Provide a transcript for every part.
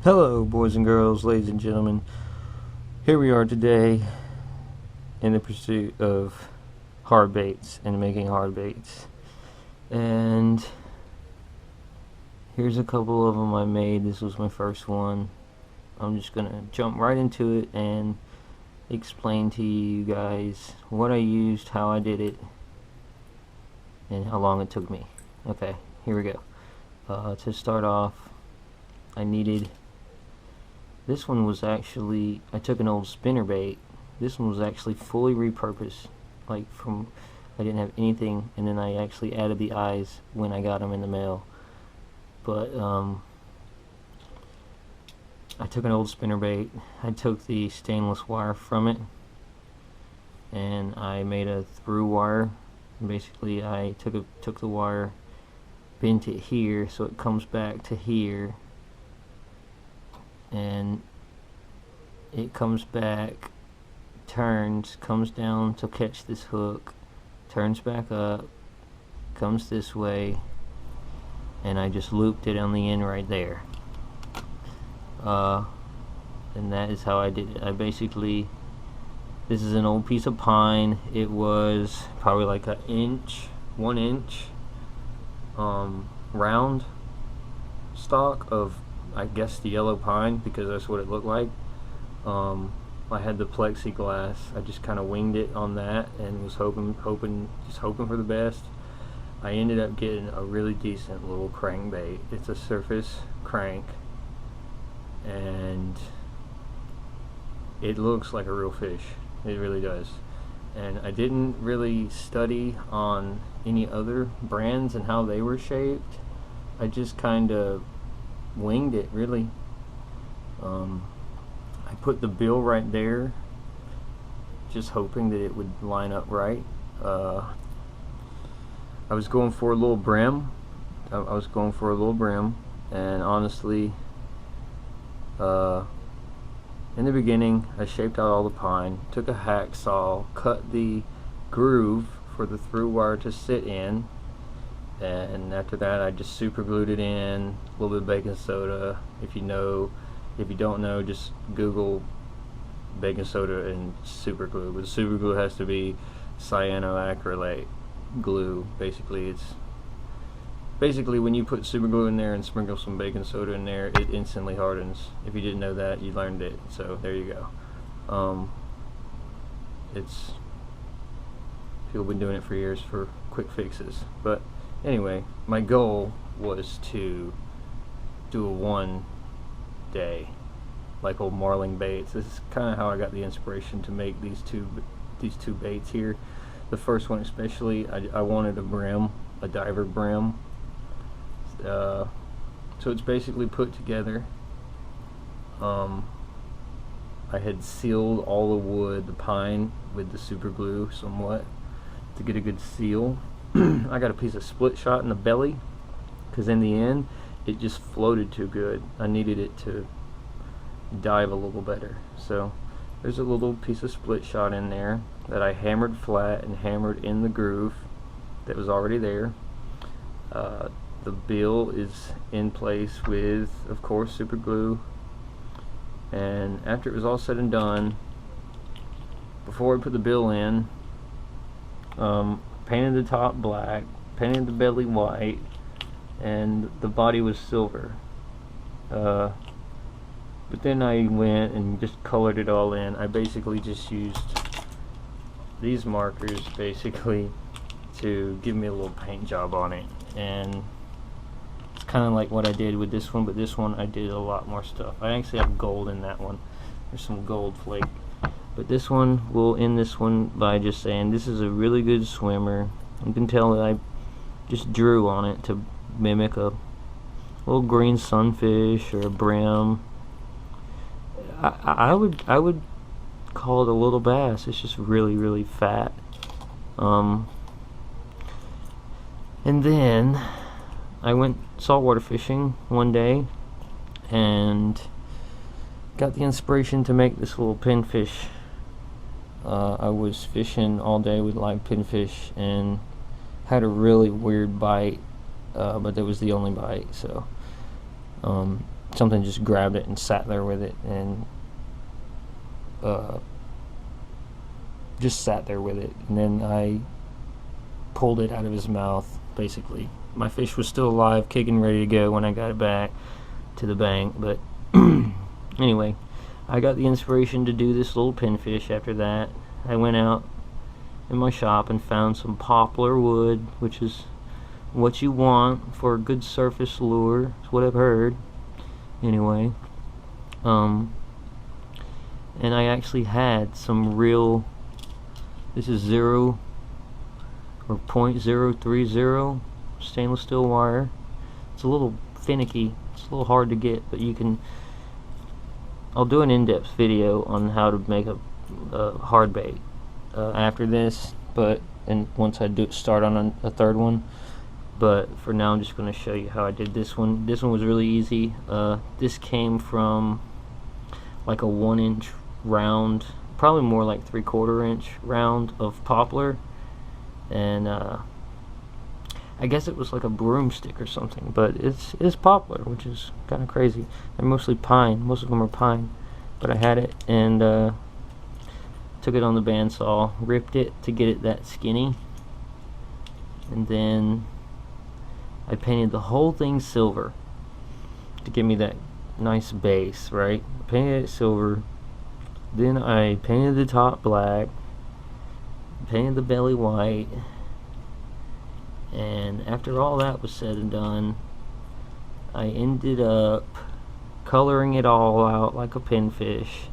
Hello, boys and girls, ladies and gentlemen. Here we are today in the pursuit of hard baits and making hard baits. And here's a couple of them I made. This was my first one. I'm just gonna jump right into it and explain to you guys what I used, how I did it, and how long it took me. Okay, here we go. To start off, I needed... This one was actually, I took an old spinnerbait. This one was actually fully repurposed, I didn't have anything, and then I actually added the eyes when I got them in the mail. But I took an old spinnerbait. I took the stainless wire from it, and I made a through wire. Basically, I took the wire, bent it here so it comes back to here, and it comes back, turns, comes down to catch this hook, turns back up, comes this way, and I just looped it on the end right there. And that is how I did it. I basically, this is an old piece of pine. It was probably like 1 inch round stock of, I guess, the yellow pine, because that's what it looked like. I had the plexiglass. I just kind of winged it on that and was hoping for the best. I ended up getting a really decent little crankbait. It's a surface crank, and it looks like a real fish. It really does. And I didn't really study on any other brands and how they were shaped. I just kind of winged it, really. I put the bill right there, just hoping that it would line up right. I was going for a little brim. And honestly, in the beginning, I shaped out all the pine, took a hacksaw, cut the groove for the through wire to sit in, and after that I just super glued it in, a little bit of baking soda. If you don't know, just Google baking soda and super glue. But super glue has to be cyanoacrylate glue. Basically when you put super glue in there and sprinkle some baking soda in there, it instantly hardens. If you didn't know that, you learned it. So there you go. People have been doing it for years for quick fixes. But anyway, my goal was to do a 1 day, like old marling baits. This is kind of how I got the inspiration to make these two baits here. The first one especially, I wanted a brim, a diver brim. So it's basically put together. I had sealed all the wood, the pine, with the super glue somewhat to get a good seal. I got a piece of split shot in the belly, because in the end it just floated too good. I needed it to dive a little better. So there's a little piece of split shot in there that I hammered flat and hammered in the groove that was already there. The bill is in place with, of course, super glue. And after it was all said and done, before I put the bill in, painted the top black, painted the belly white, and the body was silver. But then I went and just colored it all in. I basically just used these markers basically to give me a little paint job on it, and it's kind of like what I did with this one, but this one I did a lot more stuff. I actually have gold in that one. There's some gold flake. But this one, we'll end this one by just saying this is a really good swimmer. You can tell that I just drew on it to mimic a little green sunfish or a brim. I would call it a little bass. It's just really, really fat. And then I went saltwater fishing one day and got the inspiration to make this little pinfish. I was fishing all day with live pinfish and had a really weird bite, but that was the only bite. So something just grabbed it and sat there with it, and just sat there with it. And then I pulled it out of his mouth, basically. My fish was still alive, kicking, ready to go when I got it back to the bank. But anyway, I got the inspiration to do this little pinfish after that. I went out in my shop and found some poplar wood, which is what you want for a good surface lure. That's what I've heard. Anyway, and I actually had some real, this is 0 or .030 stainless steel wire. It's a little finicky, it's a little hard to get, but you can, I'll do an in-depth video on how to make a hard bait after this, and once I start on a third one. But for now, I'm just going to show you how I did this one. This one was really easy. This came from like a 1-inch round, probably more like 3/4 inch round of poplar, and I guess it was like a broomstick or something, but it's poplar, which is kind of crazy. They're mostly pine. Most of them are pine, but I had it and took it on the bandsaw, ripped it to get it that skinny, and then I painted the whole thing silver to give me that nice base, right? I painted it silver, then I painted the top black, painted the belly white, and after all that was said and done, I ended up coloring it all out like a pinfish.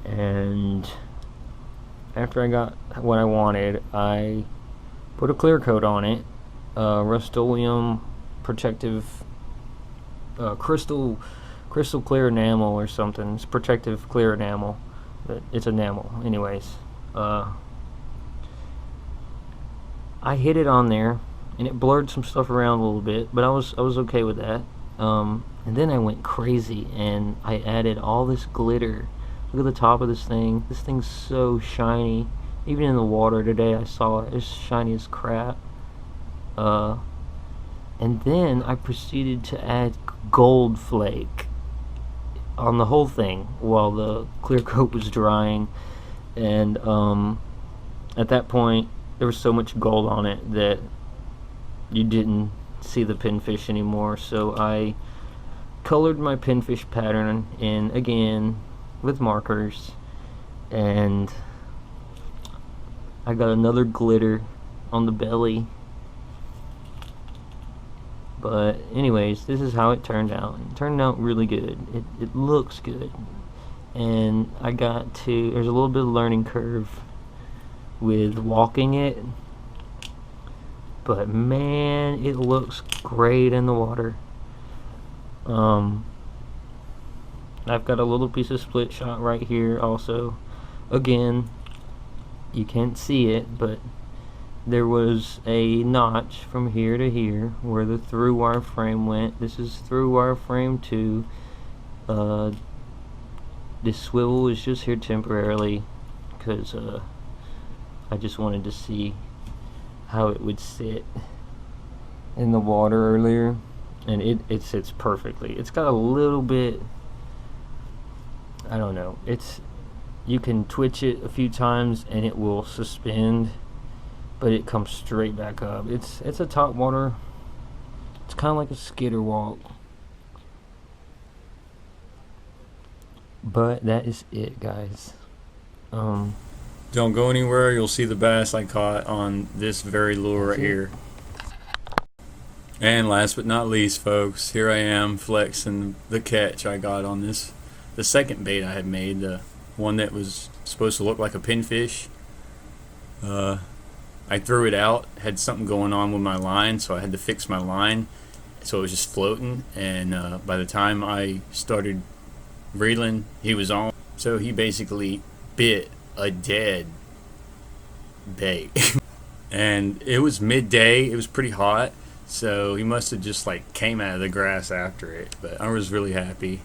And after I got what I wanted, I put a clear coat on it, Rust-Oleum protective crystal clear enamel or something. It's protective clear enamel, but it's enamel anyways. I hit it on there and it blurred some stuff around a little bit, but I was okay with that. And then I went crazy and I added all this glitter. Look at the top of this thing. This thing's so shiny. Even in the water today I saw it. It's shiny as crap. And then I proceeded to add gold flake on the whole thing while the clear coat was drying. And at that point there was so much gold on it that you didn't see the pinfish anymore. So I colored my pinfish pattern in again with markers, and I got another glitter on the belly. But anyways, this is how it turned out. It turned out really good. It looks good. And I got to, there's a little bit of learning curve with walking it, but man, it looks great in the water. I've got a little piece of split shot right here also. Again, you can't see it, but there was a notch from here to here where the through wire frame went. This is through wire frame 2. This swivel is just here temporarily because I just wanted to see how it would sit in the water earlier, and it sits perfectly. It's got a little bit, I don't know, you can twitch it a few times and it will suspend, but it comes straight back up. It's a top water, it's kind of like a skitter walk. But that is it, guys. Don't go anywhere. You'll see the bass I caught on this very lure right here. And last but not least, folks, here I am flexing the catch I got on this, the second bait I had made, the one that was supposed to look like a pinfish. I threw it out, had something going on with my line, so I had to fix my line, so it was just floating. And by the time I started reeling, he was on. So he basically bit a dead bait. And it was midday, it was pretty hot, so he must have just like came out of the grass after it. But I was really happy.